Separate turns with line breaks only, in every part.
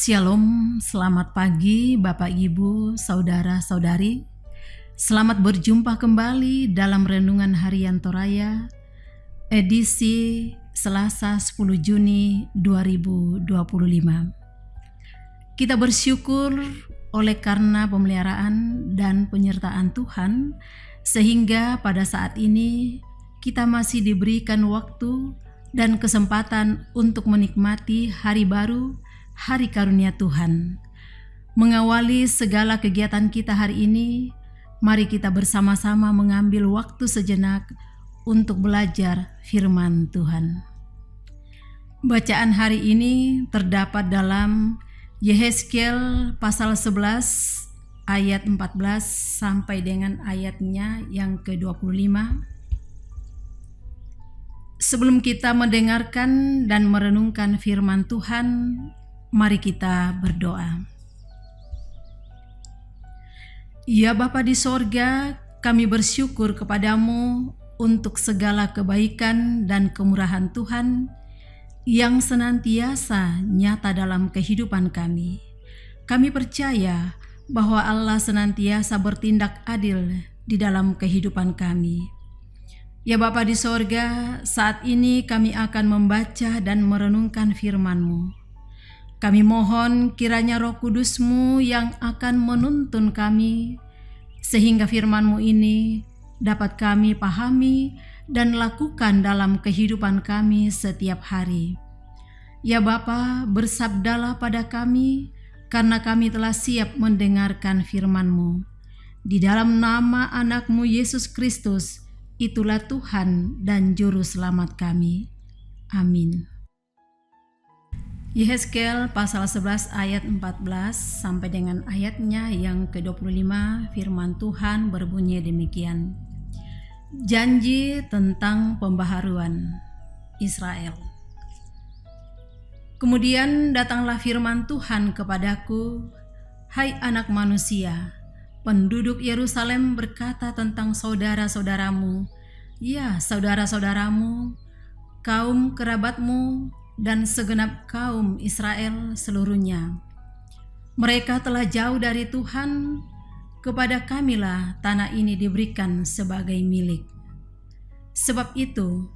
Shalom, selamat pagi Bapak Ibu, Saudara-saudari. Selamat berjumpa kembali dalam Renungan Harian Toraya, edisi Selasa 10 Juni 2025. Kita bersyukur oleh karena pemeliharaan dan penyertaan Tuhan, sehingga pada saat ini kita masih diberikan waktu dan kesempatan untuk menikmati hari baru, hari karunia Tuhan. Mengawali segala kegiatan kita hari ini, mari kita bersama-sama mengambil waktu sejenak untuk belajar firman Tuhan. Bacaan hari ini terdapat dalam Yehezkiel pasal 11 ayat 14 sampai dengan ayatnya yang ke-25. Sebelum kita mendengarkan dan merenungkan firman Tuhan, mari kita berdoa. Ya Bapa di sorga, kami bersyukur kepadamu untuk segala kebaikan dan kemurahan Tuhan yang senantiasa nyata dalam kehidupan kami. Kami percaya bahwa Allah senantiasa bertindak adil di dalam kehidupan kami. Ya Bapa di sorga, saat ini kami akan membaca dan merenungkan firman-Mu. Kami mohon kiranya Roh Kudus-Mu yang akan menuntun kami, sehingga firman-Mu ini dapat kami pahami dan lakukan dalam kehidupan kami setiap hari. Ya Bapa, bersabdalah pada kami, karena kami telah siap mendengarkan firman-Mu. Di dalam nama anak-Mu Yesus Kristus, itulah Tuhan dan Juru Selamat kami. Amin. Yehezkiel pasal 11 ayat 14 sampai dengan ayatnya yang ke-25, firman Tuhan berbunyi demikian. Janji tentang pembaharuan Israel. Kemudian datanglah firman Tuhan kepadaku, hai anak manusia, penduduk Yerusalem berkata tentang saudara-saudaramu, ya saudara-saudaramu, kaum kerabatmu, dan segenap kaum Israel seluruhnya. Mereka telah jauh dari Tuhan, kepada kamilah tanah ini diberikan sebagai milik. Sebab itu,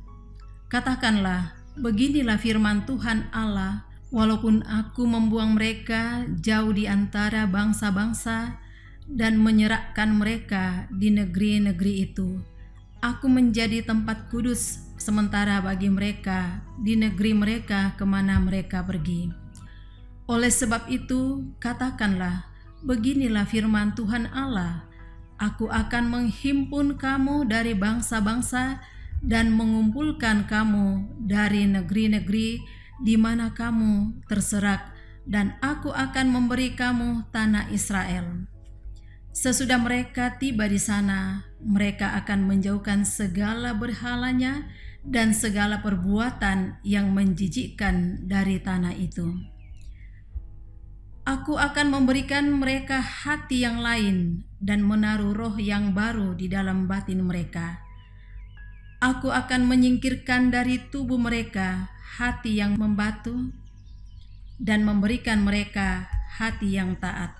katakanlah, beginilah firman Tuhan Allah, walaupun aku membuang mereka jauh di antara bangsa-bangsa dan menyerahkan mereka di negeri-negeri itu, aku menjadi tempat kudus sementara bagi mereka di negeri mereka kemana mereka pergi. Oleh sebab itu, katakanlah, beginilah firman Tuhan Allah, aku akan menghimpun kamu dari bangsa-bangsa dan mengumpulkan kamu dari negeri-negeri di mana kamu terserak, dan aku akan memberi kamu tanah Israel. Sesudah mereka tiba di sana, mereka akan menjauhkan segala berhalanya dan segala perbuatan yang menjijikkan dari tanah itu. Aku akan memberikan mereka hati yang lain dan menaruh roh yang baru di dalam batin mereka. Aku akan menyingkirkan dari tubuh mereka hati yang membatu dan memberikan mereka hati yang taat.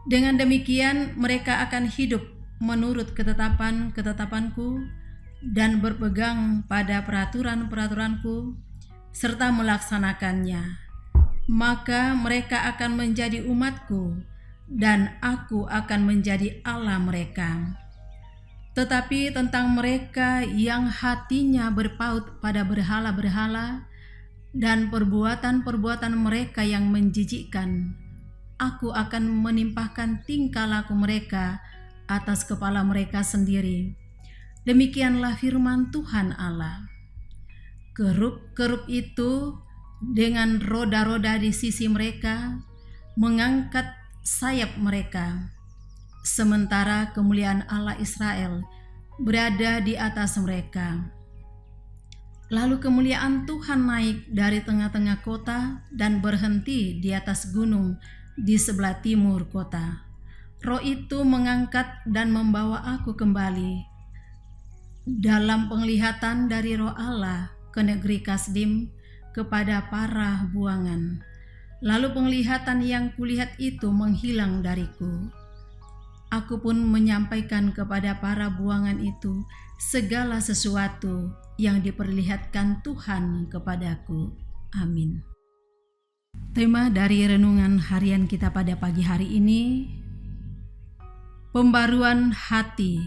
Dengan demikian mereka akan hidup menurut ketetapan-ketetapanku dan berpegang pada peraturan-peraturanku serta melaksanakannya. Maka mereka akan menjadi umatku dan aku akan menjadi Allah mereka. Tetapi tentang mereka yang hatinya berpaut pada berhala-berhala dan perbuatan-perbuatan mereka yang menjijikkan, aku akan menimpahkan tingkah laku mereka atas kepala mereka sendiri. Demikianlah firman Tuhan Allah. Kerup-kerup itu dengan roda-roda di sisi mereka mengangkat sayap mereka, sementara kemuliaan Allah Israel berada di atas mereka. Lalu kemuliaan Tuhan naik dari tengah-tengah kota dan berhenti di atas gunung di sebelah timur kota. Roh itu mengangkat dan membawa aku kembali dalam penglihatan dari Roh Allah ke negeri Kasdim, kepada para buangan. Lalu penglihatan yang kulihat itu menghilang dariku. Aku pun menyampaikan kepada para buangan itu segala sesuatu yang diperlihatkan Tuhan kepadaku. Amin. Tema dari renungan harian kita pada pagi hari ini, pembaruan hati.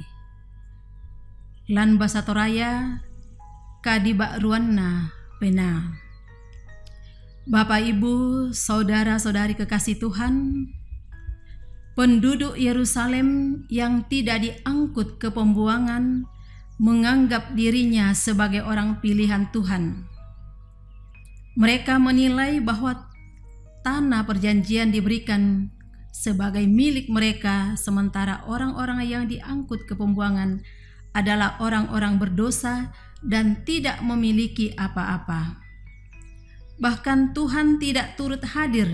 Lan basa Toraya kadiba ruanna pena. Bapak, Ibu, saudara-saudari kekasih Tuhan, penduduk Yerusalem yang tidak diangkut ke pembuangan menganggap dirinya sebagai orang pilihan Tuhan. Mereka menilai bahwa tanah perjanjian diberikan sebagai milik mereka, sementara orang-orang yang diangkut ke pembuangan adalah orang-orang berdosa dan tidak memiliki apa-apa. Bahkan Tuhan tidak turut hadir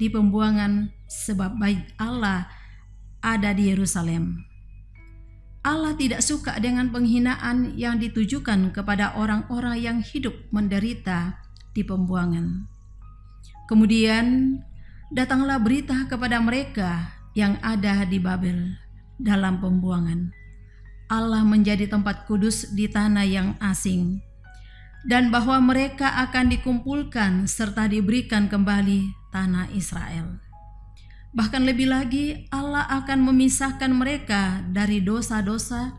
di pembuangan sebab bait Allah ada di Yerusalem. Allah tidak suka dengan penghinaan yang ditujukan kepada orang-orang yang hidup menderita di pembuangan. Kemudian datanglah berita kepada mereka yang ada di Babel dalam pembuangan. Allah menjadi tempat kudus di tanah yang asing, dan bahwa mereka akan dikumpulkan serta diberikan kembali tanah Israel. Bahkan lebih lagi, Allah akan memisahkan mereka dari dosa-dosa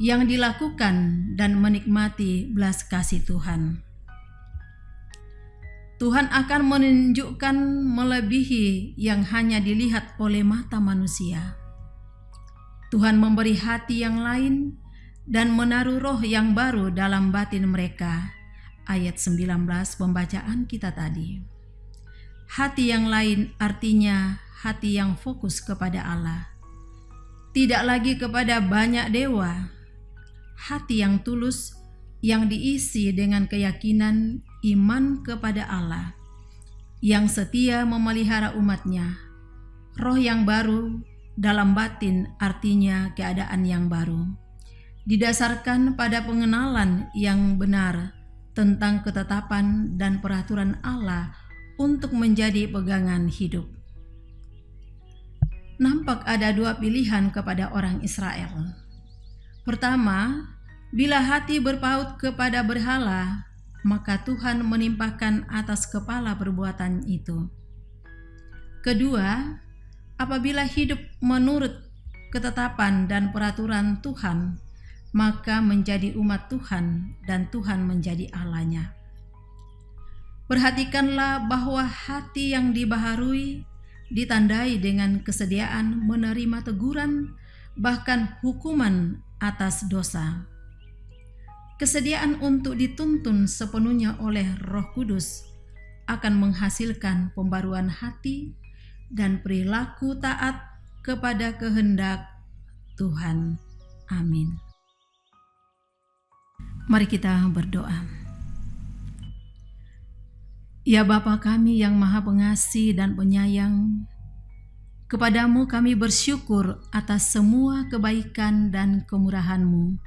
yang dilakukan dan menikmati belas kasih Tuhan. Tuhan akan menunjukkan melebihi yang hanya dilihat oleh mata manusia. Tuhan memberi hati yang lain dan menaruh roh yang baru dalam batin mereka. Ayat 19 pembacaan kita tadi. Hati yang lain artinya hati yang fokus kepada Allah, tidak lagi kepada banyak dewa. Hati yang tulus yang diisi dengan keyakinan iman kepada Allah, yang setia memelihara umatnya. Roh yang baru dalam batin artinya keadaan yang baru, didasarkan pada pengenalan yang benar tentang ketetapan dan peraturan Allah untuk menjadi pegangan hidup. Nampak ada dua pilihan kepada orang Israel. Pertama, bila hati berpaut kepada berhala, maka Tuhan menimpakan atas kepala perbuatan itu. Kedua, apabila hidup menurut ketetapan dan peraturan Tuhan, maka menjadi umat Tuhan dan Tuhan menjadi Allahnya. Perhatikanlah bahwa hati yang dibaharui ditandai dengan kesediaan menerima teguran, bahkan hukuman atas dosa. Kesediaan untuk dituntun sepenuhnya oleh Roh Kudus akan menghasilkan pembaruan hati dan perilaku taat kepada kehendak Tuhan. Amin. Mari kita berdoa. Ya Bapa kami yang Maha Pengasih dan Penyayang, kepadamu kami bersyukur atas semua kebaikan dan kemurahan-Mu.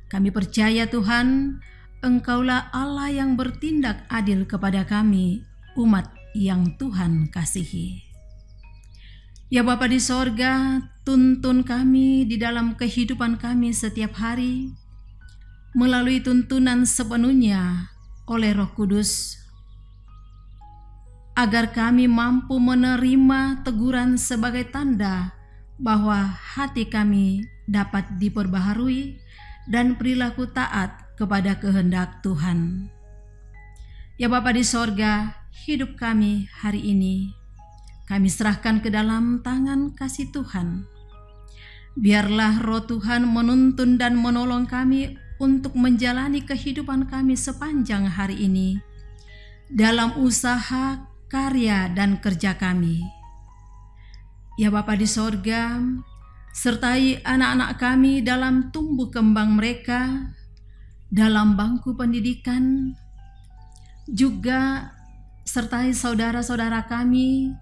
Kami percaya Tuhan, Engkaulah Allah yang bertindak adil kepada kami, umat yang Tuhan kasihi. Ya Bapa di sorga, tuntun kami di dalam kehidupan kami setiap hari, melalui tuntunan sepenuhnya oleh Roh Kudus, agar kami mampu menerima teguran sebagai tanda bahwa hati kami dapat diperbaharui dan perilaku taat kepada kehendak Tuhan. Ya Bapa di sorga, hidup kami hari ini kami serahkan ke dalam tangan kasih Tuhan. Biarlah Roh Tuhan menuntun dan menolong kami untuk menjalani kehidupan kami sepanjang hari ini dalam usaha, karya, dan kerja kami. Ya Bapa di sorga, sertai anak-anak kami dalam tumbuh kembang mereka, dalam bangku pendidikan, juga sertai saudara-saudara kami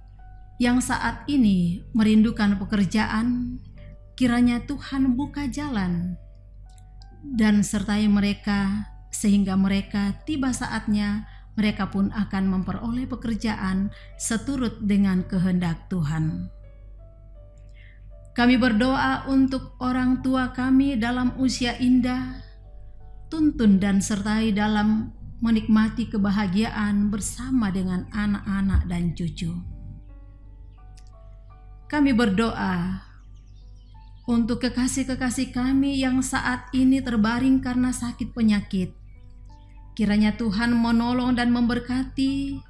yang saat ini merindukan pekerjaan. Kiranya Tuhan buka jalan dan sertai mereka sehingga mereka tiba saatnya mereka pun akan memperoleh pekerjaan seturut dengan kehendak Tuhan. Kami berdoa untuk orang tua kami dalam usia indah, tuntun dan sertai dalam menikmati kebahagiaan bersama dengan anak-anak dan cucu. Kami berdoa untuk kekasih-kekasih kami yang saat ini terbaring karena sakit penyakit. Kiranya Tuhan menolong dan memberkati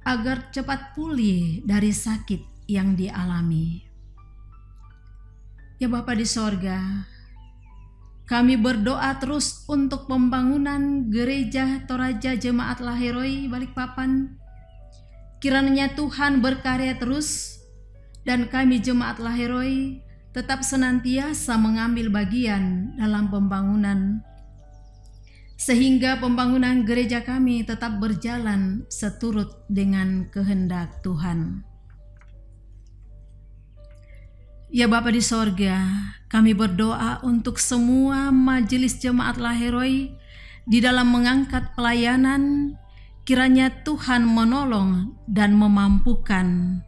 agar cepat pulih dari sakit yang dialami. Ya Bapa di sorga, kami berdoa terus untuk pembangunan Gereja Toraja Jemaat Lahiroi Balikpapan. Kiranya Tuhan berkarya terus dan kami Jemaat Lahiroi tetap senantiasa mengambil bagian dalam pembangunan, sehingga pembangunan gereja kami tetap berjalan seturut dengan kehendak Tuhan. Ya Bapa di sorga, kami berdoa untuk semua majelis jemaat Lahiroi di dalam mengangkat pelayanan. Kiranya Tuhan menolong dan memampukan,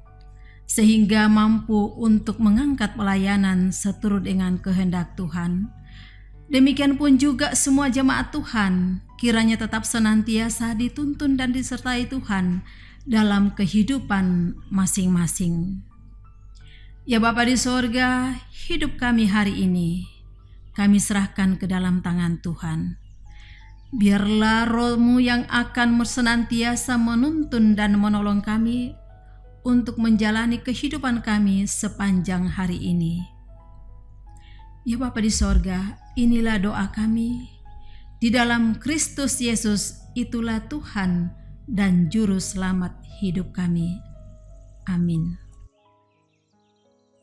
sehingga mampu untuk mengangkat pelayanan seturut dengan kehendak Tuhan. Demikian pun juga semua jemaat Tuhan, kiranya tetap senantiasa dituntun dan disertai Tuhan dalam kehidupan masing-masing. Ya Bapa di sorga, hidup kami hari ini kami serahkan ke dalam tangan Tuhan. Biarlah Roh-Mu yang akan senantiasa menuntun dan menolong kami untuk menjalani kehidupan kami sepanjang hari ini. Ya Bapa di sorga, inilah doa kami. Di dalam Kristus Yesus, itulah Tuhan dan Juru Selamat hidup kami. Amin.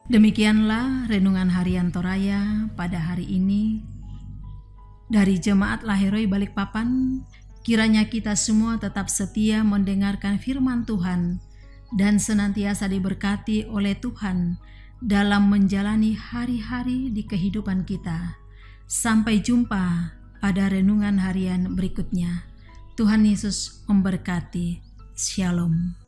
Demikianlah renungan harian Toraya pada hari ini dari Jemaat Lahiroi Balikpapan. Kiranya kita semua tetap setia mendengarkan firman Tuhan dan senantiasa diberkati oleh Tuhan dalam menjalani hari-hari di kehidupan kita. Sampai jumpa pada renungan harian berikutnya. Tuhan Yesus memberkati. Shalom.